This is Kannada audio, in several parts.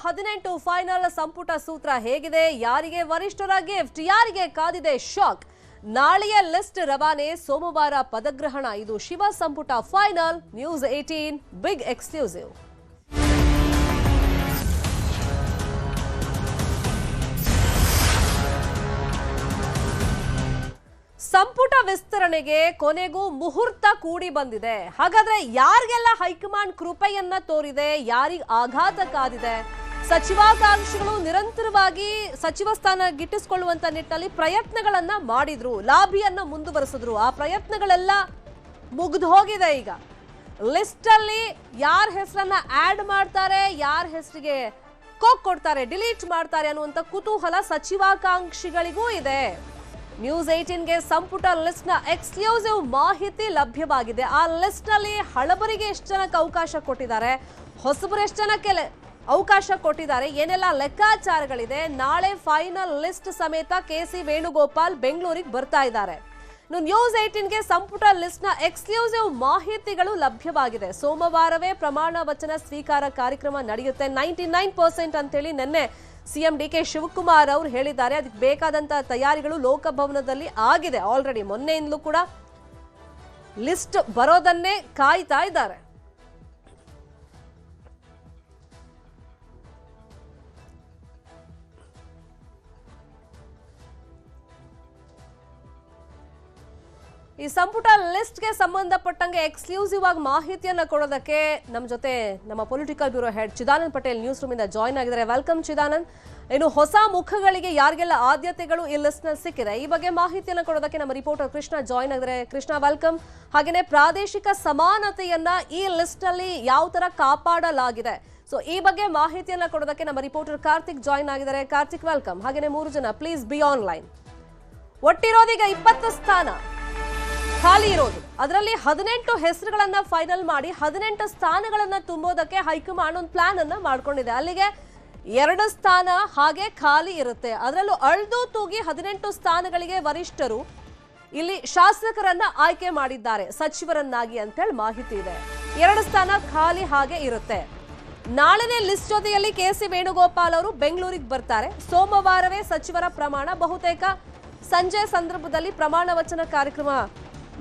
18 ಫೈನಲ್ ಸಂಪುಟ ಸೂತ್ರ ಹೇಗಿದೆ, ಯಾರಿಗೆ ವರಿಷ್ಠರ ಗಿಫ್ಟ್, ಯಾರಿಗೆ ಕಾದಿದೆ ಶಾಕ್. ನಾಳೆಯ ಲಿಸ್ಟ್ ರವಾನೆ, ಸೋಮವಾರ ಪದಗ್ರಹಣ. ಇದು ಶಿವ ಸಂಪುಟ ಫೈನಲ್. News 18 big exclusive. ಸಂಪುಟ ವಿಸ್ತರಣೆಗೆ ಕೊನೆಗೂ ಮುಹೂರ್ತ ಕೂಡಿ ಬಂದಿದೆ. ಹಾಗಾದ್ರೆ ಯಾರಿಗೆಲ್ಲ ಹೈಕಮಾಂಡ್ ಕೃಪೆಯನ್ನ ತೋರಿದೆ, ಯಾರಿಗೆ ಆಘಾತ ಕಾದಿದೆ? ಸಚಿವಾಕಾಂಕ್ಷಿಗಳು ನಿರಂತರವಾಗಿ ಸಚಿವ ಸ್ಥಾನ ಗಿಟ್ಟಿಸಿಕೊಳ್ಳುವಂತ ನಿಟ್ಟಿನಲ್ಲಿ ಪ್ರಯತ್ನಗಳನ್ನ ಮಾಡಿದ್ರು, ಲಾಬಿಯನ್ನ ಮುಂದುವರೆಸಿದ್ರು. ಆ ಪ್ರಯತ್ನಗಳೆಲ್ಲ ಮುಗಿದು ಹೋಗಿದೆ. ಈಗ ಲಿಸ್ಟ್ ಅಲ್ಲಿ ಯಾರ ಹೆಸರನ್ನ ಆಡ್ ಮಾಡ್ತಾರೆ, ಯಾರ ಹೆಸರಿಗೆ ಕೋಕ್ ಕೊಡ್ತಾರೆ, ಡಿಲೀಟ್ ಮಾಡ್ತಾರೆ ಅನ್ನುವಂತ ಕುತೂಹಲ ಸಚಿವಾಕಾಂಕ್ಷಿಗಳಿಗೂ ಇದೆ. ನ್ಯೂಸ್ 18ಗೆ ಸಂಪುಟ ಲಿಸ್ಟ್ ನ ಎಕ್ಸ್ಕ್ಲೂಸಿವ್ ಮಾಹಿತಿ ಲಭ್ಯವಾಗಿದೆ. ಆ ಲಿಸ್ಟ್ ನಲ್ಲಿ ಹಳಬರಿಗೆ ಎಷ್ಟು ಜನಕ್ಕೆ ಅವಕಾಶ ಕೊಟ್ಟಿದ್ದಾರೆ, ಹೊಸಬರು ಎಷ್ಟು ಜನಕ್ಕೆ ಅವಕಾಶ ಕೊಟ್ಟಿದ್ದಾರೆ, ಏನೆಲ್ಲ ಲೆಕ್ಕಾಚಾರಗಳಿದೆ. ನಾಳೆ ಫೈನಲ್ ಲಿಸ್ಟ್ ಸಮೇತ ಕೆಸಿ ವೇಣುಗೋಪಾಲ್ ಬೆಂಗಳೂರಿಗೆ ಬರ್ತಾ ಇದ್ದಾರೆ. ನ್ಯೂಸ್ 18ಗೆ ಸಂಪುಟ ಲಿಸ್ಟ್ ನ ಎಕ್ಸ್ಕ್ಲೂಸಿವ್ ಮಾಹಿತಿಗಳು ಲಭ್ಯವಾಗಿದೆ. ಸೋಮವಾರವೇ ಪ್ರಮಾಣ ವಚನ ಸ್ವೀಕಾರ ಕಾರ್ಯಕ್ರಮ ನಡೆಯುತ್ತೆ 99% ಅಂತೇಳಿ ನಿನ್ನೆ ಸಿಎಂ ಡಿಕೆ ಶಿವಕುಮಾರ್ ಅವರು ಹೇಳಿದ್ದಾರೆ. ಅದಕ್ಕೆ ಬೇಕಾದಂತಹ ತಯಾರಿಗಳು ಲೋಕಭವನದಲ್ಲಿ ಆಗಿದೆ ಆಲ್ರೆಡಿ. ಮೊನ್ನೆಯಿಂದಲೂ ಕೂಡ ಲಿಸ್ಟ್ ಬರೋದನ್ನೇ ಕಾಯ್ತಾ ಇದ್ದಾರೆ. ಈ ಸಂಪುಟ ಲಿಸ್ಟ್ಗೆ ಸಂಬಂಧಪಟ್ಟಂಗೆ ಎಕ್ಸ್ಕ್ಲೂಸಿವ್ ಆಗಿ ಮಾಹಿತಿಯನ್ನ ಕೊಡೋದಕ್ಕೆ ನಮ್ಮ ಜೊತೆ ನಮ್ಮ political bureau head Chidanand Patel news room ಇಂದ ಜಾಯ್ನ್ ಆಗಿದ್ದಾರೆ. ವೆಲ್ಕಮ್ ಚಿದಾನಂದ್. ಇನ್ನು ಹೊಸ ಮುಖಗಳಿಗೆ ಯಾರಿಗೆಲ್ಲ ಆದ್ಯತೆಗಳು ಈ ಲಿಸ್ಟ್ ನಲ್ಲಿ ಸಿಕ್ಕಿದೆ, ಈ ಬಗ್ಗೆ ಮಾಹಿತಿಯನ್ನ ಕೊಡೋದಕ್ಕೆ ನಮ್ಮ ರಿಪೋರ್ಟರ್ ಕೃಷ್ಣ ಜಾಯ್ನ್ ಆಗಿದ್ದಾರೆ. ಕೃಷ್ಣ, ವೆಲ್ಕಮ್. ಹಾಗೇನೆ ಪ್ರಾದೇಶಿಕ ಸಮಾನತೆಯನ್ನ ಈ ಲಿಸ್ಟ್ ಅಲ್ಲಿ ಯಾವ ತರ ಕಾಪಾಡಲಾಗಿದೆ, ಸೊ ಈ ಬಗ್ಗೆ ಮಾಹಿತಿಯನ್ನ ಕೊಡೋದಕ್ಕೆ ನಮ್ಮ ರಿಪೋರ್ಟರ್ ಕಾರ್ತಿಕ್ ಜಾಯ್ನ್ ಆಗಿದ್ದಾರೆ. ಕಾರ್ತಿಕ್, ವೆಲ್ಕಮ್. ಹಾಗೇನೆ 3 ಜನ ಪ್ಲೀಸ್ ಬಿ ಆನ್ಲೈನ್. ಒಟ್ಟಿರೋದೀಗ 20 ಸ್ಥಾನ ಖಾಲಿ ಇರೋದು. ಅದರಲ್ಲಿ 18 ಹೆಸರುಗಳನ್ನ ಫೈನಲ್ ಮಾಡಿ 18 ಸ್ಥಾನಗಳನ್ನ ತುಂಬೋದಕ್ಕೆ ಹೈಕಮಾಂಡ್ ಒಂದು ಪ್ಲಾನ್ ಅನ್ನ ಮಾಡ್ಕೊಂಡಿದೆ. ಅಲ್ಲಿಗೆ 2 ಸ್ಥಾನ ಹಾಗೆ ಖಾಲಿ ಇರುತ್ತೆ. ಅದರಲ್ಲೂ ಅಳ್ದು ತೂಗಿ 18 ಸ್ಥಾನಗಳಿಗೆ ವರಿಷ್ಠರು ಇಲ್ಲಿ ಶಾಸಕರನ್ನ ಆಯ್ಕೆ ಮಾಡಿದ್ದಾರೆ ಸಚಿವರನ್ನಾಗಿ ಅಂತೇಳಿ ಮಾಹಿತಿ ಇದೆ. 2 ಸ್ಥಾನ ಖಾಲಿ ಹಾಗೆ ಇರುತ್ತೆ. ನಾಳೆನೇ ಲಿಸ್ಟ್ ಜೊತೆಯಲ್ಲಿ ಕೆಸಿ ವೇಣುಗೋಪಾಲ್ ಅವರು ಬೆಂಗಳೂರಿಗೆ ಬರ್ತಾರೆ. ಸೋಮವಾರವೇ ಸಚಿವರ ಪ್ರಮಾಣ, ಬಹುತೇಕ ಸಂಜೆ ಸಂದರ್ಭದಲ್ಲಿ ಪ್ರಮಾಣ ವಚನ ಕಾರ್ಯಕ್ರಮ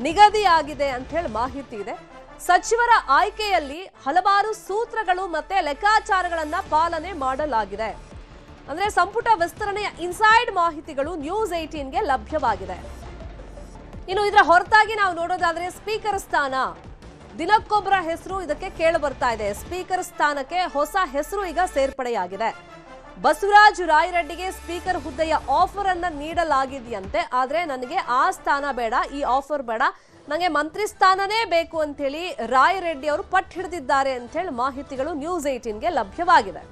ನಿಗದಿಯಾಗಿದೆ ಅಂತ ಹೇಳಿ ಮಾಹಿತಿ ಇದೆ. ಸಚಿವರ ಆಯ್ಕೆಯಲ್ಲಿ ಹಲವಾರು ಸೂತ್ರಗಳು ಮತ್ತೆ ಲೆಕ್ಕಾಚಾರಗಳನ್ನ ಪಾಲನೆ ಮಾಡಲಾಗಿದೆ. ಅಂದ್ರೆ ಸಂಪುಟ ವಿಸ್ತರಣೆಯ ಇನ್ಸೈಡ್ ಮಾಹಿತಿಗಳು ನ್ಯೂಸ್ 18ಗೆ ಲಭ್ಯವಾಗಿದೆ. ಇನ್ನು ಇದರ ಹೊರತಾಗಿ ನಾವು ನೋಡೋದಾದ್ರೆ ಸ್ಪೀಕರ್ ಸ್ಥಾನ, ದಿನಕ್ಕೊಬ್ಬರ ಹೆಸರು ಇದಕ್ಕೆ ಕೇಳಿ ಬರ್ತಾ ಇದೆ. ಸ್ಪೀಕರ್ ಸ್ಥಾನಕ್ಕೆ ಹೊಸ ಹೆಸರು ಈಗ ಸೇರ್ಪಡೆಯಾಗಿದೆ. ಬಸವರಾಜ ರಾಯರೆಡ್ಡಿಗೆ ಸ್ಪೀಕರ್ ಹುದ್ದೆಯ ಆಫರ್ ಅನ್ನ ನೀಡಲಾಗಿದೆಯಂತೆ. ಆದ್ರೆ ನನಗೆ ಆ ಸ್ಥಾನ ಬೇಡ, ಈ ಆಫರ್ ಬೇಡ, ನನಗೆ ಮಂತ್ರಿ ಸ್ಥಾನನೇ ಬೇಕು ಅಂತ ಹೇಳಿ ರಾಯರೆಡ್ಡಿ ಅವರು ಪಟ್ಟು ಹಿಡಿದಿದ್ದಾರೆ ಅಂತ ಹೇಳಿ ಮಾಹಿತಿಗಳು ನ್ಯೂಸ್ 18ಗೆ ಲಭ್ಯವಾಗಿದೆ.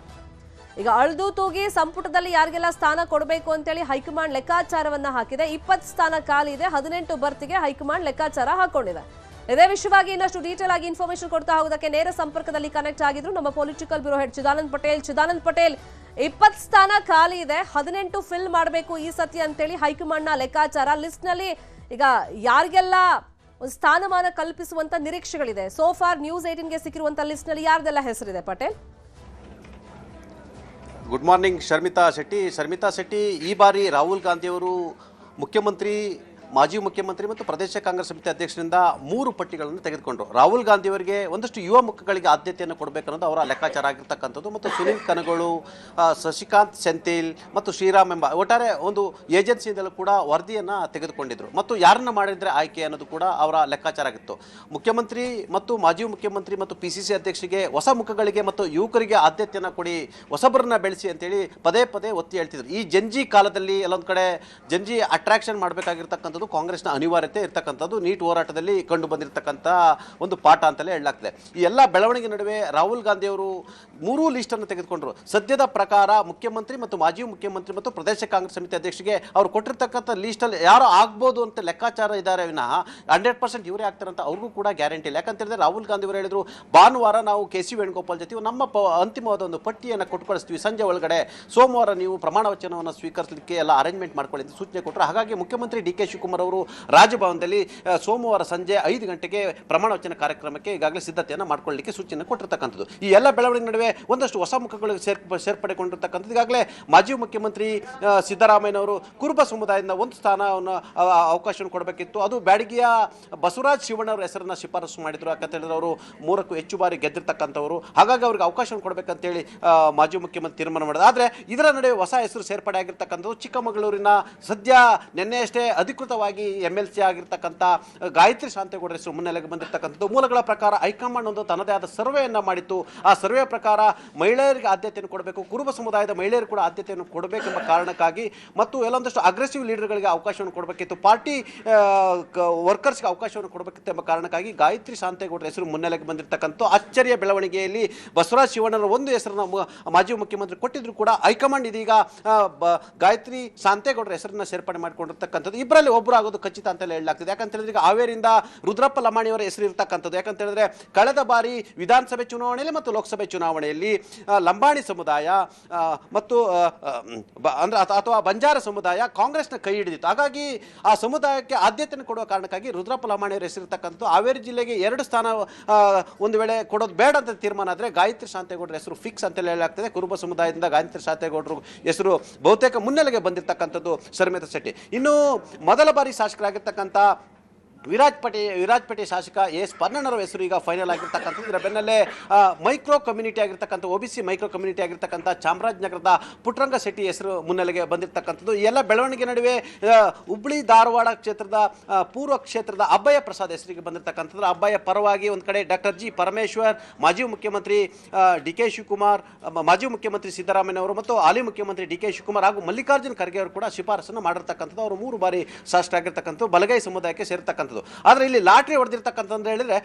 ಈಗ ಅಳ್ದು ತೂಗಿ ಸಂಪುಟದಲ್ಲಿ ಯಾರಿಗೆಲ್ಲ ಸ್ಥಾನ ಕೊಡಬೇಕು ಅಂತೇಳಿ ಹೈಕಮಾಂಡ್ ಲೆಕ್ಕಾಚಾರವನ್ನ ಹಾಕಿದೆ. 20 ಸ್ಥಾನ ಖಾಲಿ ಇದೆ, 18 ಬರ್ತಿಗೆ ಹೈಕಮಾಂಡ್ ಲೆಕ್ಕಾಚಾರ ಹಾಕೊಂಡಿದೆ. ಇದೇ ವಿಷಯವಾಗಿ ಇನ್ನಷ್ಟು ಡೀಟೇಲ್ ಆಗಿ ಇನ್ಫಾರ್ಮೇಶನ್ ಕೊಡ್ತಾ ಹೋಗೋದಕ್ಕೆ ನೇರ ಸಂಪರ್ಕದಲ್ಲಿ ಕನೆಕ್ಟ್ ಆಗಿದ್ರು ನಮ್ಮ political bureau head Chidanand Patel. Chidanand Patel, 20 ಸ್ಥಾನ ಖಾಲಿ ಇದೆ, 18 ಫಿಲ್ ಮಾಡಬೇಕು ಈ ಸತಿ ಅಂತೇಳಿ ಹೈಕಮಾಂಡ್ ನ ಲೆಕ್ಕಾಚಾರ. ಲಿಸ್ಟ್ ನಲ್ಲಿ ಈಗ ಯಾರಿಗೆಲ್ಲ ಒಂದು ಸ್ಥಾನಮಾನ ಕಲ್ಪಿಸುವಂತ ನಿರೀಕ್ಷೆಗಳಿದೆ? ಸೋ ಫಾರ್ ನ್ಯೂಸ್ 18ಗೆ ಸಿಕ್ಕಿರುವಂತ ಲಿಸ್ಟ್ ನಲ್ಲಿ ಯಾರ್ದೆಲ್ಲ ಹೆಸರಿದೆ ಪಟೇಲ್? Good morning Sharmita Shetty. ಈ ಬಾರಿ ರಾಹುಲ್ ಗಾಂಧಿ ಅವರು ಮುಖ್ಯಮಂತ್ರಿ, ಮಾಜಿ ಮುಖ್ಯಮಂತ್ರಿ ಮತ್ತು ಪ್ರದೇಶ ಕಾಂಗ್ರೆಸ್ ಸಮಿತಿ ಅಧ್ಯಕ್ಷರಿಂದ 3 ಪಟ್ಟಿಗಳನ್ನು ತೆಗೆದುಕೊಂಡ್ರು. ರಾಹುಲ್ ಗಾಂಧಿ ಅವರಿಗೆ ಒಂದಷ್ಟು ಯುವ ಮುಖಗಳಿಗೆ ಆದ್ಯತೆಯನ್ನು ಕೊಡಬೇಕನ್ನೋದು ಅವರ ಲೆಕ್ಕಾಚಾರ ಆಗಿರ್ತಕ್ಕಂಥದ್ದು. ಮತ್ತು ಸುನೀಲ್ ಕನಗೋಳು, ಶಶಿಕಾಂತ್ ಸೆಂಥಿಲ್ ಮತ್ತು ಶ್ರೀರಾಮ್ ಎಂಬ ಒಟ್ಟಾರೆ ಒಂದು ಏಜೆನ್ಸಿಯಿಂದಲೂ ಕೂಡ ವರದಿಯನ್ನು ತೆಗೆದುಕೊಂಡಿದ್ರು. ಮತ್ತು ಯಾರನ್ನ ಮಾಡಿದ್ರೆ ಆಯ್ಕೆ ಅನ್ನೋದು ಕೂಡ ಅವರ ಲೆಕ್ಕಾಚಾರ ಆಗಿತ್ತು. ಮುಖ್ಯಮಂತ್ರಿ ಮತ್ತು ಮಾಜಿ ಮುಖ್ಯಮಂತ್ರಿ ಮತ್ತು PCC ಅಧ್ಯಕ್ಷರಿಗೆ ಹೊಸ ಮುಖಗಳಿಗೆ ಮತ್ತು ಯುವಕರಿಗೆ ಆದ್ಯತೆಯನ್ನು ಕೊಡಿ, ಹೊಸಬರನ್ನ ಬೆಳೆಸಿ ಅಂತೇಳಿ ಪದೇ ಪದೇ ಒತ್ತಿ ಹೇಳ್ತಿದ್ರು. ಈ ಜಂಜಿ ಕಾಲದಲ್ಲಿ ಎಲ್ಲೊಂದು ಕಡೆ ಜಂಜಿ ಅಟ್ರಾಕ್ಷನ್ ಮಾಡಬೇಕಾಗಿರ್ತಕ್ಕಂಥದ್ದು ಕಾಂಗ್ರೆಸ್ನ ಅನಿವಾರ್ಯತೆ ಇರ್ತಕ್ಕಂಥದ್ದು ನೀಟ್ ಹೋರಾಟದಲ್ಲಿ ಕಂಡು ಬಂದಿರತಕ್ಕಂಥ ಒಂದು ಪಾಠ ಅಂತಲೇ ಹೇಳಲಾಗ್ತದೆ. ಈ ಎಲ್ಲ ಬೆಳವಣಿಗೆ ನಡುವೆ ರಾಹುಲ್ ಗಾಂಧಿ ಅವರು 3 ಲಿಸ್ಟನ್ನು ತೆಗೆದುಕೊಂಡ್ರು. ಸದ್ಯದ ಪ್ರಕಾರ ಮುಖ್ಯಮಂತ್ರಿ ಮತ್ತು ಮಾಜಿ ಮುಖ್ಯಮಂತ್ರಿ ಮತ್ತು ಪ್ರದೇಶ ಕಾಂಗ್ರೆಸ್ ಸಮಿತಿ ಅಧ್ಯಕ್ಷರಿಗೆ ಅವರು ಕೊಟ್ಟಿರ್ತಕ್ಕಂಥ ಲೀಸ್ಟಲ್ಲಿ ಯಾರು ಆಗ್ಬೋದು ಅಂತ ಲೆಕ್ಕಾಚಾರ ಇದ್ದಾರೆ ವಿನಃ 100% ಇವರೇ ಆಗ್ತಾರೆ ಅಂತ ಅವ್ರಿಗೂ ಕೂಡ ಗ್ಯಾರಂಟಿ ಇಲ್ಲ. ಯಾಕಂತ ಹೇಳಿದ್ರೆ ರಾಹುಲ್ ಗಾಂಧಿ ಅವರು ಹೇಳಿದ್ರು, ಭಾನುವಾರ ನಾವು ಕೆಸಿ ವೇಣುಗೋಪಾಲ್ ಜೊತೆ ನಮ್ಮ ಅಂತಿಮವಾದ ಒಂದು ಪಟ್ಟಿಯನ್ನು ಕೊಟ್ಕೊಳಿಸ್ತೀವಿ ಸಂಜೆ ಒಳಗಡೆ, ಸೋಮವಾರ ನೀವು ಪ್ರಮಾಣ ವಚನವನ್ನು ಸ್ವೀಕರಿಸಲಿಕ್ಕೆ ಎಲ್ಲ ಅರೇಂಜ್ಮೆಂಟ್ ಮಾಡ್ಕೊಳ್ಳಿ ಅಂತ ಸೂಚನೆ ಕೊಟ್ಟರು. ಹಾಗಾಗಿ ಮುಖ್ಯಮಂತ್ರಿ ಡಿ ಕೆ ಶಿವಕುಮಾರ್ ಜಯಕುಮಾರ್ ಅವರು ರಾಜಭವನದಲ್ಲಿ ಸೋಮವಾರ ಸಂಜೆ 5 ಗಂಟೆಗೆ ಪ್ರಮಾಣ ವಚನ ಕಾರ್ಯಕ್ರಮಕ್ಕೆ ಈಗಾಗಲೇ ಸಿದ್ಧತೆಯನ್ನು ಮಾಡ್ಕೊಳ್ಳಲಿಕ್ಕೆ ಸೂಚನೆ ಕೊಟ್ಟಿರ್ತಕ್ಕಂಥದ್ದು. ಈ ಎಲ್ಲ ಬೆಳವಣಿಗೆ ನಡುವೆ ಒಂದಷ್ಟು ಹೊಸ ಮುಖಗಳು ಸೇರ್ಪಡೆಗೊಂಡಿರ್ತಕ್ಕಂಥದ್ದು. ಈಗಾಗಲೇ ಮಾಜಿ ಮುಖ್ಯಮಂತ್ರಿ ಸಿದ್ದರಾಮಯ್ಯನವರು ಕುರುಬ ಸಮುದಾಯದಿಂದ ಒಂದು ಸ್ಥಾನವನ್ನು ಅವಕಾಶವನ್ನು ಕೊಡಬೇಕಿತ್ತು. ಅದು ಬ್ಯಾಡಗಿಯ ಬಸವರಾಜ ಶಿವಣ್ಣವರ ಹೆಸರನ್ನು ಶಿಫಾರಸು ಮಾಡಿದ್ರು. ಯಾಕಂತ ಹೇಳಿದ್ರೆ ಅವರು 3ಕ್ಕೂ ಹೆಚ್ಚು ಬಾರಿ ಗೆದ್ದಿರ್ತಕ್ಕಂಥವ್ರು. ಹಾಗಾಗಿ ಅವ್ರಿಗೆ ಅವಕಾಶವನ್ನು ಕೊಡಬೇಕಂತೇಳಿ ಮಾಜಿ ಮುಖ್ಯಮಂತ್ರಿ ತೀರ್ಮಾನ ಮಾಡಿದ್ರು. ಆದರೆ ಇದರ ನಡುವೆ ಹೊಸ ಹೆಸರು ಸೇರ್ಪಡೆ ಆಗಿರ್ತಕ್ಕಂಥದ್ದು ಚಿಕ್ಕಮಗಳೂರಿನ ಸದ್ಯ ನಿನ್ನೆಯಷ್ಟೇ ಅಧಿಕೃತವಾಗಿ MLC ಆಗಿರ್ತಕ್ಕಂಥ ಗಾಯತ್ರಿ ಶಾಂತೇಗೌಡರ ಹೆಸರು ಮುನ್ನೆಲೆಗೆ ಬಂದಿರತಕ್ಕಂಥದ್ದು. ಮೂಲಗಳ ಪ್ರಕಾರ ಹೈಕಮಾಂಡ್ ಒಂದು ತನ್ನದೇ ಆದ ಸರ್ವೆಯನ್ನು ಮಾಡಿತ್ತು. ಆ ಸರ್ವೆ ಪ್ರಕಾರ ಮಹಿಳೆಯರಿಗೆ ಆದ್ಯತೆಯನ್ನು ಕೊಡಬೇಕು, ಕುರುಬ ಸಮುದಾಯದ ಮಹಿಳೆಯರು ಕೂಡ ಆದ್ಯತೆಯನ್ನು ಕೊಡಬೇಕೆಂಬ ಕಾರಣಕ್ಕಾಗಿ ಮತ್ತು ಎಲ್ಲೊಂದಷ್ಟು ಅಗ್ರೆಸಿವ್ ಲೀಡರ್ಗಳಿಗೆ ಅವಕಾಶವನ್ನು ಕೊಡಬೇಕಿತ್ತು, ಪಾರ್ಟಿ ವರ್ಕರ್ಸ್ಗೆ ಅವಕಾಶವನ್ನು ಕೊಡಬೇಕಿತ್ತು ಎಂಬ ಕಾರಣಕ್ಕಾಗಿ ಗಾಯತ್ರಿ ಶಾಂತೇಗೌಡರ ಹೆಸರು ಮುನ್ನೆಲೆಗೆ ಬಂದಿರತಕ್ಕಂಥ ಅಚ್ಚರಿಯ ಬೆಳವಣಿಗೆಯಲ್ಲಿ ಬಸವರಾಜ ಶಿವಣ್ಣರ ಒಂದು ಹೆಸರನ್ನು ಮಾಜಿ ಮುಖ್ಯಮಂತ್ರಿ ಕೊಟ್ಟಿದ್ರು ಕೂಡ ಹೈಕಮಾಂಡ್ ಇದೀಗ ಗಾಯತ್ರಿ ಶಾಂತೇಗೌಡರ ಹೆಸರನ್ನ ಸೇರ್ಪಡೆ ಮಾಡಿಕೊಂಡಿರ್ತಕ್ಕಂಥದ್ದು. ಇಬ್ಬರಲ್ಲಿ ಒಬ್ಬರು ಆಗೋದು ಖಚಿತ ಅಂತ ಹೇಳಲಾಗ್ತದೆ. ಯಾಕಂತ ಹೇಳಿದ್ರೆ ಈಗ ಹಾವೇರಿಯಿಂದ ರುದ್ರಪ್ಪ ಲಮಾಣಿಯವರ ಹೆಸರು ಇರ್ತಕ್ಕಂಥದ್ದು. ಯಾಕಂತ ಹೇಳಿದ್ರೆ ಕಳೆದ ಬಾರಿ ವಿಧಾನಸಭೆ ಚುನಾವಣೆಯಲ್ಲಿ ಮತ್ತು ಲೋಕಸಭೆ ಚುನಾವಣೆಯಲ್ಲಿ ಲಂಬಾಣಿ ಸಮುದಾಯ ಮತ್ತು ಅಂದ್ರೆ ಅಥವಾ ಬಂಜಾರ ಸಮುದಾಯ ಕಾಂಗ್ರೆಸ್ನ ಕೈ ಹಿಡಿದಿತ್ತು. ಹಾಗಾಗಿ ಆ ಸಮುದಾಯಕ್ಕೆ ಆದ್ಯತೆಯನ್ನು ಕೊಡುವ ಕಾರಣಕ್ಕಾಗಿ ರುದ್ರಪ್ಪ ಲಮಾಣಿಯವರ ಹೆಸರಿರ್ತಕ್ಕಂಥದ್ದು. ಹಾವೇರಿ ಜಿಲ್ಲೆಗೆ 2 ಸ್ಥಾನ ಒಂದು ವೇಳೆ ಕೊಡೋದು ಬೇಡ ಅಂತ ತೀರ್ಮಾನ ಆದರೆ ಗಾಯತ್ರಿ ಶಾಂತೇಗೌಡರ ಹೆಸರು ಫಿಕ್ಸ್ ಅಂತ ಹೇಳಲಾಗ್ತದೆ. ಕುರುಬ ಸಮುದಾಯದಿಂದ ಗಾಯತ್ರಿ ಶಾಂತೇಗೌಡರು ಹೆಸರು ಬಹುತೇಕ ಮುನ್ನೆಲೆಗೆ ಬಂದಿರತಕ್ಕಂಥದ್ದು ಶರ್ಮಿಳಾ ಶೆಟ್ಟಿ. ಇನ್ನು ಮೊದಲ ಬಾರಿ ಶಾಸಕರಾಗಿರ್ತಕ್ಕಂಥ ವಿರಾಜಪೇಟೆ ಶಾಸಕ ಎಸ್ ಪನ್ನಣ್ಣವರ ಹೆಸರು ಈಗ ಫೈನಲ್ ಆಗಿರ್ತಕ್ಕಂಥದ್ದು. ಇದರ ಬೆನ್ನಲ್ಲೇ ಮೈಕ್ರೋ ಕಮ್ಯುನಿಟಿ ಆಗಿರ್ತಕ್ಕಂಥ OBC ಮೈಕ್ರೋ ಕಮ್ಯುನಿಟಿ ಆಗಿರ್ತಕ್ಕಂಥ ಚಾಮರಾಜನಗರದ ಪುಟ್ಟರಂಗ ಶೆಟ್ಟಿ ಹೆಸರು ಮುನ್ನೆಲೆಗೆ ಬಂದಿರತಕ್ಕಂಥದ್ದು. ಈ ಎಲ್ಲ ಬೆಳವಣಿಗೆ ನಡುವೆ ಹುಬ್ಳಿ ಧಾರವಾಡ ಕ್ಷೇತ್ರದ ಪೂರ್ವ ಕ್ಷೇತ್ರದ ಅಬ್ಬಯ್ಯ ಪ್ರಸಾದ್ ಹೆಸರಿಗೆ ಬಂದಿರತಕ್ಕಂಥದ್ದು. ಅಬ್ಬಯ್ಯ ಪರವಾಗಿ ಒಂದು ಕಡೆ ಡಾಕ್ಟರ್ ಜಿ ಪರಮೇಶ್ವರ್, ಮಾಜಿ ಮುಖ್ಯಮಂತ್ರಿ DK ಶಿವಕುಮಾರ್, ಮಾಜಿ ಮುಖ್ಯಮಂತ್ರಿ ಸಿದ್ದರಾಮಯ್ಯನವರು ಮತ್ತು ಹಾಲಿ ಮುಖ್ಯಮಂತ್ರಿ DK ಶಿವಕುಮಾರ್ ಹಾಗೂ ಮಲ್ಲಿಕಾರ್ಜುನ ಖರ್ಗೆ ಅವರು ಕೂಡ ಶಿಫಾರಸನ್ನು ಮಾಡಿರ್ತಕ್ಕಂಥದ್ದು. ಅವರು 3 ಬಾರಿ ಶಾಸಕರಾಗಿರ್ತಕ್ಕಂಥದ್ದು, ಬಲಗೈ ಸಮುದಾಯಕ್ಕೆ ಸೇರ್ತಕ್ಕಂಥದ್ದು. ಆದರೆ ಇಲ್ಲಿ ಲಾಟ್ರಿ ಹೊಡೆದಿರ್ತಕ್ಕಂಥ ಹೇಳಿದ್ರೆ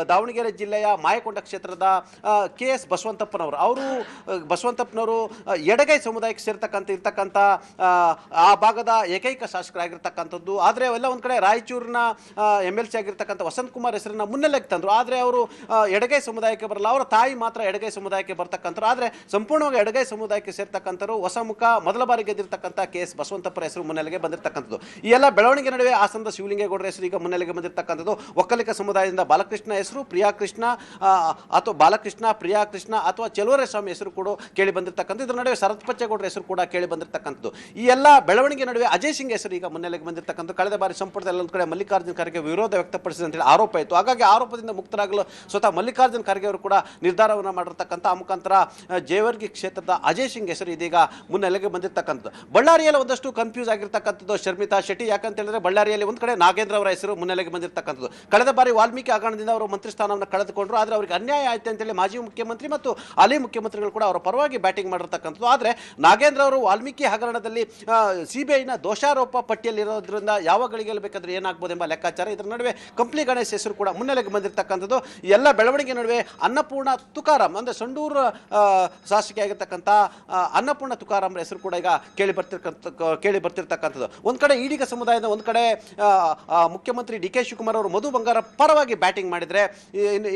ದಾವಣಗೆರೆ ಜಿಲ್ಲೆಯ ಮಾಯಕೊಂಡ ಕ್ಷೇತ್ರದ KS ಬಸವಂತಪ್ಪನವರು ಎಡಗೈ ಸಮುದಾಯಕ್ಕೆ ಸೇರ್ತಕ್ಕಂಥ ಆ ಭಾಗದ ಏಕೈಕ ಶಾಸಕರಾಗಿರ್ತಕ್ಕಂಥದ್ದು. ಆದರೆ ಎಲ್ಲ ಒಂದು ಕಡೆ ರಾಯಚೂರಿನ MLC ಆಗಿರ್ತಕ್ಕಂಥ ವಸಂತ್ ಕುಮಾರ್ ಹೆಸರನ್ನ ಮುನ್ನೆಲೆಗೆ ತಂದರು. ಆದರೆ ಅವರು ಎಡಗೈ ಸಮುದಾಯಕ್ಕೆ ಬರಲ್ಲ, ಅವರ ತಾಯಿ ಮಾತ್ರ ಎಡಗೈ ಸಮುದಾಯಕ್ಕೆ ಬರ್ತಕ್ಕಂಥರು. ಆದರೆ ಸಂಪೂರ್ಣವಾಗಿ ಎಡಗೈ ಸಮುದಾಯಕ್ಕೆ ಸೇರ್ತಕ್ಕಂಥರು ಹೊಸ ಮುಖ ಮೊದಲ ಬಾರಿ ಗೆದ್ದಿರ್ತಕ್ಕಂಥ KS ಬಸವಂತಪ್ಪರ ಹೆಸರು ಮುನ್ನೆಲೆಗೆ ಬಂದಿರತಕ್ಕಂಥದ್ದು. ಈ ಎಲ್ಲ ಬೆಳವಣಿಗೆ ನಡುವೆ ಹಾಸನದ ಶಿವಲಿಂಗೇಗೌಡರ ಹೆಸರು ಈಗ ಮುನ್ನೆಲೆಗೆ ಬಂದಿರತಕ್ಕಂಥದ್ದು. ಒಕ್ಕಲಿಗ ಸಮುದಾಯದಿಂದ ಬಾಲಕೃಷ್ಣ ಹೆಸರು, ಪ್ರಿಯಾಕೃಷ್ಣ ಅಥವಾ ಬಾಲಕೃಷ್ಣ, ಪ್ರಿಯಾಕೃಷ್ಣ ಅಥವಾ ಚೆಲುವರೇಸ್ವಾಮಿ ಹೆಸರು ಕೂಡ ಕೇಳಿ ಬಂದಿರತಕ್ಕಂಥದ್ದು. ಇದರ ನಡುವೆ ಶರತ್ ಬಚ್ಚೇಗೌಡರ ಹೆಸರು ಕೂಡ ಕೇಳಿ ಬಂದಿರತಕ್ಕಂಥದ್ದು. ಈ ಎಲ್ಲ ಬೆಳವಣಿಗೆ ನಡುವೆ ಅಜಯ್ ಸಿಂಗ್ ಹೆಸರು ಈಗ ಮುನ್ನೆಲೆಗೆ ಬಂದಿರತಕ್ಕಂಥದ್ದು. ಕಳೆದ ಬಾರಿ ಸಂಪುಟದಲ್ಲಿ ಎಲ್ಲೊಂದು ಕಡೆ ಮಲ್ಲಿಕಾರ್ಜುನ ಖರ್ಗೆ ವಿರೋಧ ವ್ಯಕ್ತಪಡಿಸಿದೆ ಅಂತೇಳಿ ಆರೋಪ ಇತ್ತು. ಹಾಗಾಗಿ ಆರೋಪದಿಂದ ಮುಕ್ತರಾಗಲು ಸ್ವತಃ ಮಲ್ಲಿಕಾರ್ಜುನ ಖರ್ಗೆ ಅವರು ಕೂಡ ನಿರ್ಧಾರವನ್ನು ಮಾಡಿರ್ತಕ್ಕಂಥ ಆ ಮುಖಾಂತರ ಜೇವರ್ಗಿ ಕ್ಷೇತ್ರದ ಅಜಯ್ ಸಿಂಗ್ ಹೆಸರು ಇದೀಗ ಮುನ್ನೆಲೆಗೆ ಬಂದಿರತಕ್ಕಂಥದ್ದು. ಬಳ್ಳಾರಿಯಲ್ಲಿ ಒಂದಷ್ಟು ಕನ್ಫ್ಯೂಸ್ ಆಗಿರ್ತಕ್ಕಂಥದ್ದು ಶರ್ಮಿಳಾ ಶೆಟ್ಟಿ. ಯಾಕಂತ ಹೇಳಿದ್ರೆ ಬಳ್ಳಾರಿಯಲ್ಲಿ ಒಂದು ಕಡೆ ನಾಗೇಂದ್ರ ಅವರ ಹೆಸರು ಮುನ್ನೆಲೆಗೆ ಬಂದಿರತಕ್ಕಂಥದ್ದು. ಕಳೆದ ಬಾರಿ ವಾಲ್ಮೀಕಿ ಹಗರಣದಿಂದ ಅವರು ಮಂತ್ರಿ ಸ್ಥಾನವನ್ನು ಕಳೆದುಕೊಂಡ್ರು. ಆದರೆ ಅವರಿಗೆ ಅನ್ಯಾಯ ಆಯ್ತು ಅಂತೇಳಿ ಮಾಜಿ ಮುಖ್ಯಮಂತ್ರಿ ಮತ್ತು ಹಾಲಿ ಮುಖ್ಯಮಂತ್ರಿಗಳು ಕೂಡ ಅವರ ಪರವಾಗಿ ಬ್ಯಾಟಿಂಗ್ ಮಾಡಿರ್ತಕ್ಕಂಥದ್ದು. ಆದರೆ ನಾಗೇಂದ್ರ ಅವರು ವಾಲ್ಮೀಕಿ ಹಗರಣದಲ್ಲಿ CBIನ ದೋಷಾರೋಪ ಪಟ್ಟಿಯಲ್ಲಿರೋದ್ರಿಂದ ಯಾವ ಗಳಿಗೆ ಬೇಕಾದ್ರೆ ಏನಾಗ್ಬೋದು ಎಂಬ ಲೆಕ್ಕಾಚಾರ. ಇದರ ನಡುವೆ ಕಂಪ್ಲಿ ಗಣೇಶ್ ಹೆಸರು ಕೂಡ ಮುನ್ನೆಲೆಗೆ ಬಂದಿರತಕ್ಕಂಥದ್ದು. ಎಲ್ಲ ಬೆಳವಣಿಗೆ ನಡುವೆ ಅನ್ನಪೂರ್ಣ ತುಕಾರಾಮ್ ಅಂದರೆ ಸಂಡೂರು ಶಾಸಕಿ ಆಗಿರ್ತಕ್ಕಂಥ ಅನ್ನಪೂರ್ಣ ತುಕಾರಾಮ್ ಹೆಸರು ಕೂಡ ಈಗ ಕೇಳಿ ಬರ್ತಿರ್ತಕ್ಕಂಥದ್ದು. ಒಂದು ಕಡೆ ಈಡಿಗ ಸಮುದಾಯದ ಒಂದು ಕಡೆ ಮುಖ್ಯಮಂತ್ರಿ DK ಶಿವಕುಮಾರ್ ಅವರು ಮಧು ಬಂಗಾರ ಪರವಾಗಿ ಬ್ಯಾಟಿಂಗ್ ಮಾಡಿದರೆ,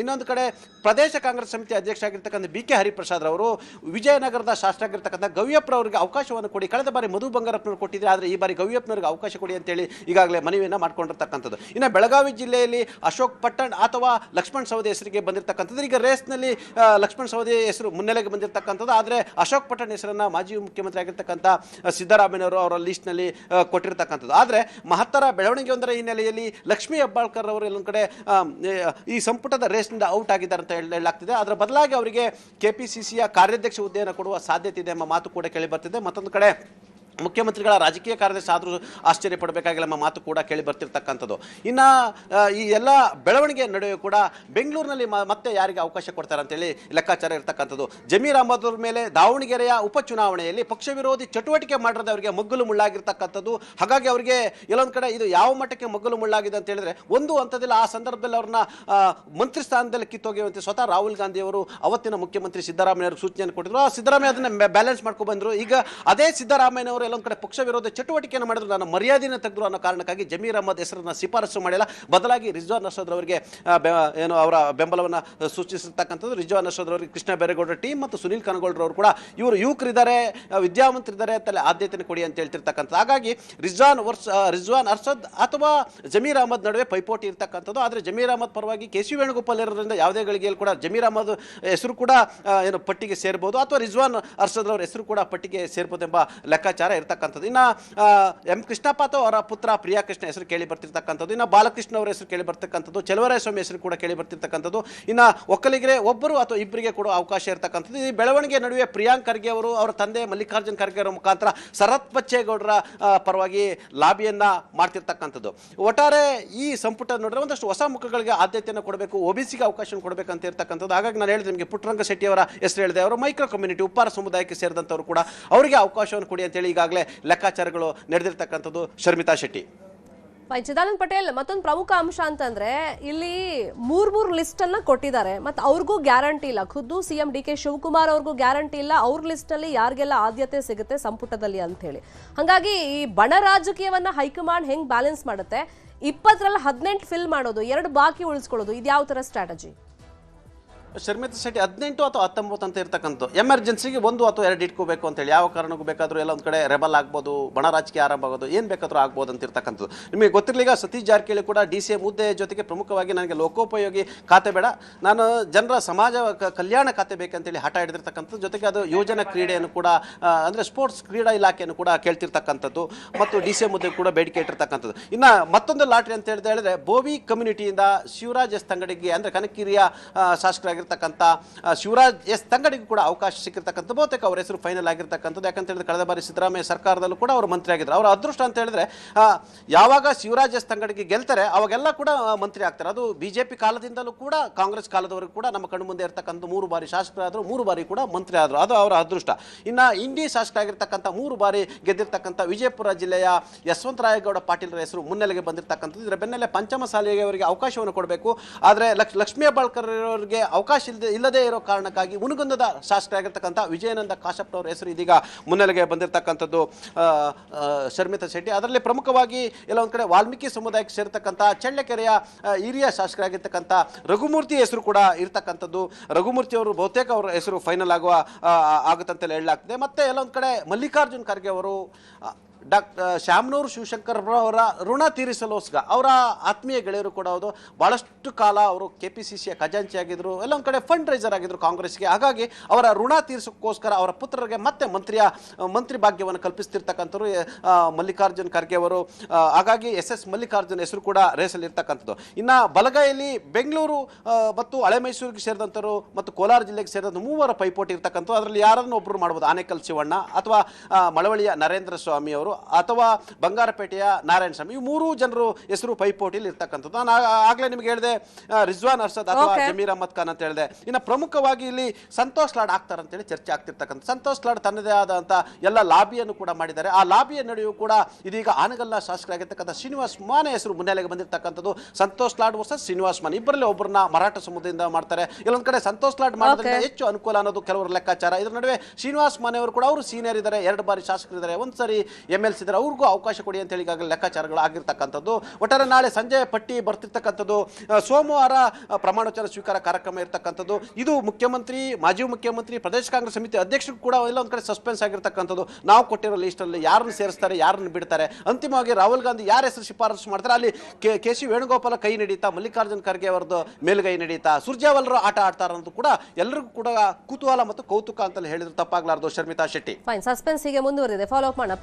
ಇನ್ನೊಂದು ಕಡೆ ಪ್ರದೇಶ ಕಾಂಗ್ರೆಸ್ ಸಮಿತಿ ಅಧ್ಯಕ್ಷ ಆಗಿರ್ತಕ್ಕಂಥ BK ಹರಿಪ್ರಸಾದ್ ಅವರು ವಿಜಯನಗರದ ಶಾಸಕರಾಗಿರ್ತಕ್ಕಂಥ ಗವಿಯಪ್ಪರವರಿಗೆ ಅವಕಾಶವನ್ನು ಕೊಡಿ. ಕಳೆದ ಬಾರಿ ಮಧು ಬಂಗಾರಪ್ಪನವರು ಕೊಟ್ಟಿದ್ದಾರೆ, ಆದರೆ ಈ ಬಾರಿ ಗವಿಯಪ್ಪನವರಿಗೆ ಅವಕಾಶ ಕೊಡಿ ಅಂತೇಳಿ ಈಗಾಗಲೇ ಮನವಿಯನ್ನು ಮಾಡ್ಕೊಂಡಿರ್ತಕ್ಕಂಥದ್ದು. ಇನ್ನು ಬೆಳಗಾವಿ ಜಿಲ್ಲೆಯಲ್ಲಿ ಅಶೋಕ್ ಪಟ್ಟಣ್ ಅಥವಾ ಲಕ್ಷ್ಮಣ್ ಸವದಿ ಹೆಸರಿಗೆ ಬಂದಿರತಕ್ಕಂಥದ್ದು. ಈಗ ರೇಸ್ನಲ್ಲಿ ಲಕ್ಷ್ಮಣ್ ಸವದಿ ಹೆಸರು ಮುನ್ನೆಲೆಗೆ ಬಂದಿರತಕ್ಕಂಥದ್ದು. ಆದರೆ ಅಶೋಕ್ ಪಟ್ಟಣ್ ಹೆಸರನ್ನು ಮಾಜಿ ಮುಖ್ಯಮಂತ್ರಿ ಆಗಿರ್ತಕ್ಕಂಥ ಸಿದ್ದರಾಮಯ್ಯನವರು ಅವರ ಲಿಸ್ಟ್ನಲ್ಲಿ ಕೊಟ್ಟಿರ್ತಕ್ಕಂಥದ್ದು. ಆದರೆ ಮಹತ್ತರ ಬೆಳವಣಿಗೆ ಒಂದರ ಹಿನ್ನೆಲೆಯಲ್ಲಿ ಲಕ್ಷ್ಮೀ ಹೆಬ್ಬಾಳ್ಕರ್ ಅವರು ಎಲ್ಲೊಂದು ಕಡೆ ಈ ಸಂಪುಟದ ರೇಸ್ನಿಂದ ಔಟ್ ಆಗಿದ್ದಾರೆ ಅಂತ ಹೇಳಲಾಗ್ತಿದೆ. ಅದರ ಬದಲಾಗಿ ಅವರಿಗೆ KPCCಯ ಕಾರ್ಯಾಧ್ಯಕ್ಷ ಹುದ್ದೆಯನ್ನು ಕೊಡುವ ಸಾಧ್ಯತೆ ಇದೆ ಎಂಬ ಮಾತು ಕೂಡ ಕೇಳಿ ಬರ್ತಿದೆ. ಮತ್ತೊಂದು ಕಡೆ ಮುಖ್ಯಮಂತ್ರಿಗಳ ರಾಜಕೀಯ ಕಾರ್ಯದರ್ಶಿ ಆದರೂ ಆಶ್ಚರ್ಯ ಪಡಬೇಕಾಗಿಲ್ಲ ಎಂಬ ಮಾತು ಕೂಡ ಕೇಳಿ ಬರ್ತಿರ್ತಕ್ಕಂಥದ್ದು. ಇನ್ನು ಈ ಎಲ್ಲ ಬೆಳವಣಿಗೆ ನಡುವೆ ಕೂಡ ಬೆಂಗಳೂರಿನಲ್ಲಿ ಮತ್ತೆ ಯಾರಿಗೆ ಅವಕಾಶ ಕೊಡ್ತಾರೆ ಅಂತೇಳಿ ಲೆಕ್ಕಾಚಾರ ಇರ್ತಕ್ಕಂಥದ್ದು. ಜಮೀರ್ ಅಹಮದ್ ಅವ್ರ ಮೇಲೆ ದಾವಣಗೆರೆಯ ಉಪಚುನಾವಣೆಯಲ್ಲಿ ಪಕ್ಷ ವಿರೋಧಿ ಚಟುವಟಿಕೆ ಮಾಡಿದ್ರೆ ಅವರಿಗೆ ಮಗ್ಗಲು ಮುಳ್ಳಾಗಿರ್ತಕ್ಕಂಥದ್ದು. ಹಾಗಾಗಿ ಅವರಿಗೆ ಎಲ್ಲೊಂದು ಕಡೆ ಇದು ಯಾವ ಮಟ್ಟಕ್ಕೆ ಮಗ್ಗಲು ಮುಳ್ಳಾಗಿದೆ ಅಂತ ಹೇಳಿದ್ರೆ ಒಂದು ಹಂತದಲ್ಲಿ ಆ ಸಂದರ್ಭದಲ್ಲಿ ಅವ್ರನ್ನ ಮಂತ್ರಿ ಸ್ಥಾನದಲ್ಲಿ ಕಿತ್ತೊಗೆಯುವಂತೆ ಸ್ವತಃ ರಾಹುಲ್ ಗಾಂಧಿ ಅವರು ಅವತ್ತಿನ ಮುಖ್ಯಮಂತ್ರಿ ಸಿದ್ದರಾಮಯ್ಯ ಅವರು ಸೂಚನೆಯನ್ನು ಕೊಟ್ಟಿದ್ರು. ಸಿದ್ದರಾಮಯ್ಯ ಅದನ್ನ ಬ್ಯಾಲೆನ್ಸ್ ಮಾಡ್ಕೊಂಡು ಬಂದರು. ಈಗ ಅದೇ ಸಿದ್ದರಾಮಯ್ಯನವರು ಎಲ್ಲೊಂದು ಕಡೆ ಪಕ್ಷ ವಿರೋಧ ಚಟುವಟಿಕೆಯನ್ನು ಮಾಡಿದ್ರು, ನನ್ನ ಮರ್ಯಾದೆಯನ್ನು ತೆಗೆದ್ರು ಅನ್ನೋ ಕಾರಣಕ್ಕಾಗಿ ಜಮೀರ್ ಅಹಮದ್ ಹೆಸರನ್ನು ಶಿಫಾರಸು ಮಾಡಿಲ್ಲ. ಬದಲಾಗಿ ರಿಜ್ವಾನ್ ಅರ್ಷದ್ ಅವರಿಗೆ ಏನು ಅವರ ಬೆಂಬಲವನ್ನು ಸೂಚಿಸಿರ್ತಕ್ಕಂಥದ್ದು. ರಿಜ್ವಾನ್ ಅರ್ಷದ್ ಅವರಿಗೆ ಕೃಷ್ಣ ಬೈರೇಗೌಡರ ಟೀಮ್ ಮತ್ತು ಸುನೀಲ್ ಕನಗೋಳ್ರ ಅವರು ಕೂಡ ಇವರು ಯುವಕರಿದ್ದಾರೆ, ವಿದ್ಯಾವಂತರಿದ್ದಾರೆ ಅಂತಲೇ ಆದ್ಯತೆಯನ್ನು ಕೊಡಿ ಅಂತ ಹೇಳ್ತಿರ್ತಕ್ಕಂಥದ್ದು. ಹಾಗಾಗಿ ರಿಜ್ವಾನ್ ಅರ್ಷದ್ ಅಥವಾ ಜಮೀರ್ ಅಹಮದ್ ನಡುವೆ ಪೈಪೋಟಿ ಇರ್ತಕ್ಕಂಥದ್ದು. ಆದರೆ ಜಮೀರ್ ಅಹಮದ್ ಪರವಾಗಿ ಕೆ.ಸಿ. ವೇಣುಗೋಪಾಲ್ ಇರೋದ್ರಿಂದ ಯಾವುದೇ ಗಳಿಗೆಯಲ್ಲಿ ಕೂಡ ಜಮೀರ್ ಅಹಮದ್ ಹೆಸರು ಕೂಡ ಏನು ಪಟ್ಟಿಗೆ ಸೇರ್ಬೋದು, ಅಥವಾ ರಿಜ್ವಾನ್ ಅರ್ಷದ್ ಅವರ ಹೆಸರು ಕೂಡ ಪಟ್ಟಿಗೆ ಸೇರ್ಬೋದು ಎಂಬ ಲೆಕ್ಕಾಚಾರ ಇರ್ತಕ್ಕಂಥದ್ದು. ಇನ್ನು ಎಂ ಕೃಷ್ಣಪ್ಪ ಅವರ ಪುತ್ರ ಪ್ರಿಯಾಕೃಷ್ಣ ಹೆಸರು ಕೇಳಿ ಬರ್ತಿರ್ತಕ್ಕಂಥದ್ದು. ಇನ್ನು ಬಾಲಕೃಷ್ಣ ಅವರ ಹೆಸರು ಕೇಳಿ ಬರ್ತಕ್ಕಂಥದ್ದು. ಚಲುವರಾಯಸ್ವಾಮಿ ಹೆಸರು ಕೂಡ ಕೇಳಿ ಬರ್ತಿರ್ತಕ್ಕಂಥದ್ದು. ಇನ್ನು ಒಕ್ಕಲಿಗರೆ ಒಬ್ಬರು ಅಥವಾ ಇಬ್ಬರಿಗೆ ಕೂಡ ಅವಕಾಶ ಇರ್ತಕ್ಕಂಥದ್ದು. ಈ ಬೆಳವಣಿಗೆ ನಡುವೆ ಪ್ರಿಯಾಂಕ್ ಖರ್ಗೆ ಅವರು ಅವರ ತಂದೆ ಮಲ್ಲಿಕಾರ್ಜುನ್ ಖರ್ಗೆ ಅವರ ಮುಖಾಂತರ ಶರತ್ ಬಚ್ಚೇಗೌಡರ ಪರವಾಗಿ ಲಾಬಿಯನ್ನ ಮಾಡ್ತಿರ್ತಕ್ಕಂಥದ್ದು. ಒಟ್ಟಾರೆ ಈ ಸಂಪುಟ ನೋಡಿದ್ರೆ ಒಂದಷ್ಟು ಹೊಸ ಮುಖಗಳಿಗೆ ಆದ್ಯತೆಯನ್ನು ಕೊಡಬೇಕು, ಒಬಿಸಿಗೆ ಅವಕಾಶ ಕೊಡಬೇಕಂತ ಇರ್ತಕ್ಕಂಥದ್ದು. ಹಾಗಾಗಿ ನಾನು ಹೇಳಿದೆ ನಿಮಗೆ ಪುಟ್ಟರಂಗ ಶೆಟ್ಟಿ ಅವರ ಹೆಸರು ಹೇಳಿದೆ. ಅವರು ಮೈಕ್ರೋ ಕಮ್ಯುನಿಟಿ ಉಪ್ಪಾರ ಸಮುದಾಯಕ್ಕೆ ಸೇರಿದಂಥವ್ರು ಕೂಡ ಅವರಿಗೆ ಅವಕಾಶವನ್ನು ಕೊಡಿ ಅಂತೇಳಿ ಈಗಾಗಲೇ ಲೆಕ್ಕಾಚಾರಗಳು ನಡೆದಿರ್ತಕ್ಕಂಥದ್ದು. ಶರ್ಮಿತಾ ಶೆಟ್ಟಿ. ಚಿದಾನಂದ್ ಪಟೇಲ್, ಮತ್ತೊಂದು ಪ್ರಮುಖ ಅಂಶ ಅಂತಂದ್ರೆ ಇಲ್ಲಿ ಮೂರ್ ಲಿಸ್ಟ್ ಅನ್ನ ಕೊಟ್ಟಿದ್ದಾರೆ, ಮತ್ತೆ ಅವ್ರಿಗೂ ಗ್ಯಾರಂಟಿ ಇಲ್ಲ. ಖುದ್ದು ಸಿಎಂ ಡಿ ಕೆ ಶಿವಕುಮಾರ್ ಅವ್ರಿಗೂ ಗ್ಯಾರಂಟಿ ಇಲ್ಲ ಅವ್ರ ಲಿಸ್ಟ್ ಅಲ್ಲಿ ಯಾರಿಗೆಲ್ಲ ಆದ್ಯತೆ ಸಿಗುತ್ತೆ ಸಂಪುಟದಲ್ಲಿ ಅಂತ ಹೇಳಿ. ಹಾಗಾಗಿ ಈ ಬಣ ರಾಜಕೀಯವನ್ನ ಹೈಕಮಾಂಡ್ ಹೆಂಗ್ ಬ್ಯಾಲೆನ್ಸ್ ಮಾಡುತ್ತೆ? 20ರಲ್ಲಿ 18 ಫಿಲ್ ಮಾಡೋದು, 2 ಬಾಕಿ ಉಳಿಸ್ಕೊಳ್ಳೋದು, ಇದು ಯಾವ ತರ ಸ್ಟ್ರಾಟಜಿ? ಶರ್ಮಿತಾ ಶೆಟ್ಟಿ 18 ಅಥವಾ 19 ಅಂತ ಇರ್ತಕ್ಕಂಥ ಎಮರ್ಜೆನ್ಸಿಗೆ 1 ಅಥವಾ 2 ಇಟ್ಕೋಬೇಕು ಅಂತೇಳಿ ಯಾವ ಕಾರಣಕ್ಕೂ ಬೇಕಾದರೂ ಎಲ್ಲ ಒಂದು ಕಡೆ ರೆಬಲ್ ಆಗ್ಬೋದು, ಬಣ ರಾಜಕೀಯ ಆರಂಭ ಆಗೋದು, ಏನು ಬೇಕಾದರೂ ಆಗ್ಬೋದು ಅಂತ ಇರ್ತಕ್ಕಂಥದ್ದು. ನಿಮಗೆ ಗೊತ್ತಿರಲಿಲ್ಲ, ಸತೀಶ್ ಜಾರಕಿಹೊಳಿ ಕೂಡ DCM ಹುದ್ದೆ ಜೊತೆಗೆ ಪ್ರಮುಖವಾಗಿ ನನಗೆ ಲೋಕೋಪಯೋಗಿ ಖಾತೆ ಬೇಡ, ನಾನು ಜನರ ಸಮಾಜ ಕಲ್ಯಾಣ ಖಾತೆ ಬೇಕಂತೇಳಿ ಹಠ ಹಿಡಿದಿರ್ತಕ್ಕಂಥದ್ದು. ಜೊತೆಗೆ ಅದು ಯೋಜನಾ ಕ್ರೀಡೆಯನ್ನು ಕೂಡ ಅಂದರೆ ಸ್ಪೋರ್ಟ್ಸ್ ಕ್ರೀಡಾ ಇಲಾಖೆಯನ್ನು ಕೂಡ ಕೇಳ್ತಿರ್ತಕ್ಕಂಥದ್ದು ಮತ್ತು DCM ಹುದ್ದೆ ಕೂಡ ಬೇಡಿಕೆ ಇಟ್ಟಿರ್ತಕ್ಕಂಥದ್ದು. ಇನ್ನು ಮತ್ತೊಂದು ಲಾಟ್ರಿ ಅಂತ ಹೇಳಿದ್ರೆ ಬೋವಿ ಕಮ್ಯುನಿಟಿಯಿಂದ ಶಿವರಾಜ್ ಎಸ್ ತಂಗಡಿಗೆ ಅಂದರೆ ಕನಕಿರಿಯ ಶಾಸಕರಾಗಿ ಶಿವರಾಜ್ ಎಸ್ ತಂಗಡಿಗೂ ಕೂಡ ಅವಕಾಶ ಸಿಕ್ಕಿರ್ತಕ್ಕಂಥ. ಬಹುತೇಕ ಅವರ ಹೆಸರು ಫೈನಲ್ ಆಗಿರ್ತಕ್ಕಂಥದ್ದು. ಯಾಕಂತ ಹೇಳಿದ್ರೆ ಕಳೆದ ಬಾರಿ ಸಿದ್ದರಾಮಯ್ಯ ಸರ್ಕಾರದಲ್ಲೂ ಕೂಡ ಅವರು ಮಂತ್ರಿ ಆಗಿದ್ರು. ಅವರ ಅದೃಷ್ಟ ಅಂತ ಹೇಳಿದ್ರೆ ಯಾವಾಗ ಶಿವರಾಜ್ ಎಸ್ ತಂಗಡಿಗೆ ಗೆಲ್ತಾರೆ ಅವಾಗೆಲ್ಲ ಕೂಡ ಮಂತ್ರಿ ಆಗ್ತಾರೆ. ಅದು ಬಿಜೆಪಿ ಕಾಲದಿಂದಲೂ ಕೂಡ ಕಾಂಗ್ರೆಸ್ ಕಾಲದವರೆಗೂ ಕೂಡ ನಮ್ಮ ಕಣ್ಣು ಮುಂದೆ ಇರ್ತಕ್ಕಂಥ 3 ಬಾರಿ ಶಾಸಕರಾದರು, 3 ಬಾರಿ ಕೂಡ ಮಂತ್ರಿ ಆದರು. ಅದು ಅವರ ಅದೃಷ್ಟ. ಇನ್ನು ಇಂಡಿ ಶಾಸಕರಾಗಿರ್ತಕ್ಕಂಥ 3 ಬಾರಿ ಗೆದ್ದಿರ್ತಕ್ಕಂಥ ವಿಜಯಪುರ ಜಿಲ್ಲೆಯ ಯಶವಂತರಾಯಗೌಡ ಪಾಟೀಲ್ರ ಹೆಸರು ಮುನ್ನೆಲೆಗೆ ಬಂದಿರತಕ್ಕಂಥದ್ದು. ಇದರ ಬೆನ್ನಲ್ಲೇ ಪಂಚಮಸಾಲಿಗೆ ಅವರಿಗೆ ಅವಕಾಶವನ್ನು ಕೊಡಬೇಕು. ಆದರೆ ಲಕ್ಷ್ಮೀ ಹೆಬ್ಬಾಳ್ಕರ್ ಅವರಿಗೆ ಅವಕಾಶ ಇಲ್ಲದೆ ಇರೋ ಕಾರಣಕ್ಕಾಗಿ ಉನಗುಂದದ ಶಾಸಕರಾಗಿರ್ತಕ್ಕಂಥ ವಿಜಯಾನಂದ ಕಾಶಪ್ಪ ಅವರ ಹೆಸರು ಇದೀಗ ಮುನ್ನೆಲೆಗೆ ಬಂದಿರತಕ್ಕಂಥದ್ದು. ಶರ್ಮಿತಾ ಶೆಟ್ಟಿ ಅದರಲ್ಲಿ ಪ್ರಮುಖವಾಗಿ ಎಲ್ಲ ಒಂದು ಕಡೆ ವಾಲ್ಮೀಕಿ ಸಮುದಾಯಕ್ಕೆ ಸೇರ್ತಕ್ಕಂಥ ಚಳ್ಳಕೆರೆಯ ಹಿರಿಯ ಶಾಸಕರಾಗಿರ್ತಕ್ಕಂಥ ರಘುಮೂರ್ತಿ ಹೆಸರು ಕೂಡ ಇರ್ತಕ್ಕಂಥದ್ದು. ರಘುಮೂರ್ತಿ ಅವರು ಬಹುತೇಕ ಅವರ ಹೆಸರು ಫೈನಲ್ ಆಗುತ್ತಂತೆಲ್ಲ ಹೇಳಲಾಗ್ತದೆ. ಮತ್ತೆ ಎಲ್ಲ ಒಂದು ಕಡೆ ಮಲ್ಲಿಕಾರ್ಜುನ್ ಖರ್ಗೆ ಅವರು ಶಾಮನೂರು ಶಿವಶಂಕರ್ ಅವರ ಋಣ ತೀರಿಸಲೋಸ್ಗ ಅವರ ಆತ್ಮೀಯ ಗೆಳೆಯರು ಕೂಡ ಹೌದು. ಬಹಳಷ್ಟು ಕಾಲ ಅವರು KPCCಯ ಖಜಾಂಚಿ ಆಗಿದ್ರು, ಎಲ್ಲ ಒಂದು ಕಡೆ ಫಂಡ್ ರೈಸರ್ ಆಗಿದ್ರು ಕಾಂಗ್ರೆಸ್ಗೆ. ಹಾಗಾಗಿ ಅವರ ಋಣ ತೀರಿಸೋಕ್ಕೋಸ್ಕರ ಅವರ ಪುತ್ರರಿಗೆ ಮತ್ತೆ ಮಂತ್ರಿ ಭಾಗ್ಯವನ್ನು ಕಲ್ಪಿಸ್ತಿರ್ತಕ್ಕಂಥವ್ರು ಮಲ್ಲಿಕಾರ್ಜುನ್ ಖರ್ಗೆ ಅವರು. ಹಾಗಾಗಿ SS ಮಲ್ಲಿಕಾರ್ಜುನ್ ಹೆಸರು ಕೂಡ ರೇಸಲ್ಲಿ ಇರ್ತಕ್ಕಂಥದ್ದು. ಇನ್ನು ಬಲಗೈಯಲ್ಲಿ ಬೆಂಗಳೂರು ಮತ್ತು ಹಳೆ ಮೈಸೂರಿಗೆ ಸೇರಿದಂಥವ್ರು ಮತ್ತು ಕೋಲಾರ ಜಿಲ್ಲೆಗೆ ಸೇರಿದಂಥ 3 ಪೈಪೋಟಿ ಇರ್ತಕ್ಕಂಥದ್ದು. ಅದರಲ್ಲಿ ಯಾರನ್ನು ಒಬ್ಬರು ಮಾಡ್ಬೋದು, ಆನೇಕಲ್ ಶಿವಣ್ಣ ಅಥವಾ ಮಳವಳ್ಳಿಯ ನರೇಂದ್ರ ಸ್ವಾಮಿ ಅವರು ಅಥವಾ ಬಂಗಾರಪೇಟೆಯ ನಾರಾಯಣ ಸ್ವಾಮಿ. ಈ 3 ಜನರು ಹೆಸರು ಪೈಪೋಟಿಯಲ್ಲಿ ಇರ್ತಕ್ಕಂಥದ್ದು. ನಾನು ಆಗ್ಲೇ ನಿಮ್ಗೆ ಹೇಳಿದೆ ರಿಜ್ವಾನ್ ಅರ್ಷದ್ ಅಥವಾ ಜಮೀರ್ ಅಹಮದ್ ಖಾನ್ ಅಂತ ಹೇಳಿದೆ. ಇನ್ನು ಪ್ರಮುಖವಾಗಿ ಇಲ್ಲಿ ಸಂತೋಷ್ ಲಾಡ್ ಆಗ್ತಾರೆ ಅಂತೇಳಿ ಚರ್ಚೆ ಆಗ್ತಿರ್ತಕ್ಕಂಥ. ಸಂತೋಷ್ ಲಾಡ್ ತನ್ನದೇ ಆದಂಥ ಎಲ್ಲ ಲಾಬಿಯನ್ನು ಕೂಡ ಮಾಡಿದ್ದಾರೆ. ಆ ಲಾಬಿಯ ನಡುವೆಯೂ ಕೂಡ ಇದೀಗ ಆನಗಲ್ನ ಶಾಸಕರಾಗಿರ್ತಕ್ಕಂಥ ಶ್ರೀನಿವಾಸ್ ಮಾನೆ ಹೆಸರು ಮುನ್ನೆಲೆಗೆ ಬಂದಿರತಕ್ಕಂಥದ್ದು. ಸಂತೋಷ್ ಲಾಡ್ ವರ್ಸಸ್ ಶ್ರೀನಿವಾಸ್ ಮಾನೆ ಇಬ್ಬರಲ್ಲಿ ಒಬ್ಬರನ್ನ ಮರಾಠ ಸಮುದಾಯದಿಂದ ಮಾಡ್ತಾರೆ. ಇಲ್ಲೊಂದ್ ಕಡೆ ಸಂತೋಷ್ ಲಾಡ್ ಮಾಡೋದ್ರಿಂದ ಹೆಚ್ಚು ಅನುಕೂಲ ಅನ್ನೋದು ಕೆಲವರ ಲೆಕ್ಕಾಚಾರ. ಇದರ ನಡುವೆ ಶ್ರೀನಿವಾಸ್ ಮಾನೆ ಅವರು ಕೂಡ ಅವರು ಸೀನಿಯರ್ ಇದ್ದಾರೆ, 2 ಬಾರಿ ಶಾಸಕರಿದ್ದಾರೆ, ಒಂದ್ಸರಿ MLC ಇದ್ದಾರೆ, ಅವ್ರಿಗೂ ಅವಕಾಶ ಕೊಡಿ ಅಂತ ಹೇಳಿ ಈಗಾಗಲೇ ಲೆಕ್ಕಾಚಾರಗಳು ಆಗಿರ್ತಕ್ಕಂಥದ್ದು. ಒಟ್ಟಾರೆ ನಾಳೆ ಸಂಜೆ ಪಟ್ಟಿ ಬರ್ತಿರ್ತಕ್ಕಂಥದ್ದು. ಸೋಮವಾರ ಪ್ರಮಾಣವಚನ ಸ್ವೀಕಾರ ಕಾರ್ಯಕ್ರಮ ಇರ್ತಕ್ಕಂಥದ್ದು. ಇದು ಮುಖ್ಯಮಂತ್ರಿ, ಮಾಜಿ ಮುಖ್ಯಮಂತ್ರಿ, ಪ್ರದೇಶ ಕಾಂಗ್ರೆಸ್ ಸಮಿತಿ ಅಧ್ಯಕ್ಷರು ಕೂಡ ಎಲ್ಲ ಒಂದು ಕಡೆ ಸಸ್ಪೆನ್ಸ್ ಆಗಿರ್ತಕ್ಕಂಥದ್ದು. ನಾವು ಕೊಟ್ಟಿರೋ ಲಿಸ್ಟಲ್ಲಿ ಯಾರನ್ನು ಸೇರಿಸ್ತಾರೆ, ಯಾರನ್ನು ಬಿಡ್ತಾರೆ, ಅಂತಿಮವಾಗಿ ರಾಹುಲ್ ಗಾಂಧಿ ಯಾರ ಹೆಸರು ಶಿಫಾರಸು ಮಾಡ್ತಾರೆ ಅಲ್ಲಿ ಕೆ.ಸಿ. ವೇಣುಗೋಪಾಲ ಕೈ ನಡೀತಾ, ಮಲ್ಲಿಕಾರ್ಜುನ್ ಖರ್ಗೆ ಅವರದ್ದು ಮೇಲ್ಗೈ ನಡೀತಾ, ಸುರ್ಜೇವಾಲರು ಆಟ ಆಡ್ತಾರ ಅನ್ನೋದು ಕೂಡ ಎಲ್ಲರಿಗೂ ಕೂಡ ಕುತೂಹಲ ಮತ್ತು ಕೌತುಕ ಅಂತ ಹೇಳಿದ್ರು ತಪ್ಪಾಗ್ಲಾರ್ದು. ಶರ್ಮಿತಾ ಶೆಟ್ಟಿ ಸಸ್ಪೆನ್ಸ್ ಹೀಗೆ ಮುಂದುವರೆದಿದೆ, ಫಾಲೋ ಅಪ್ ಮಾಡೋಣ.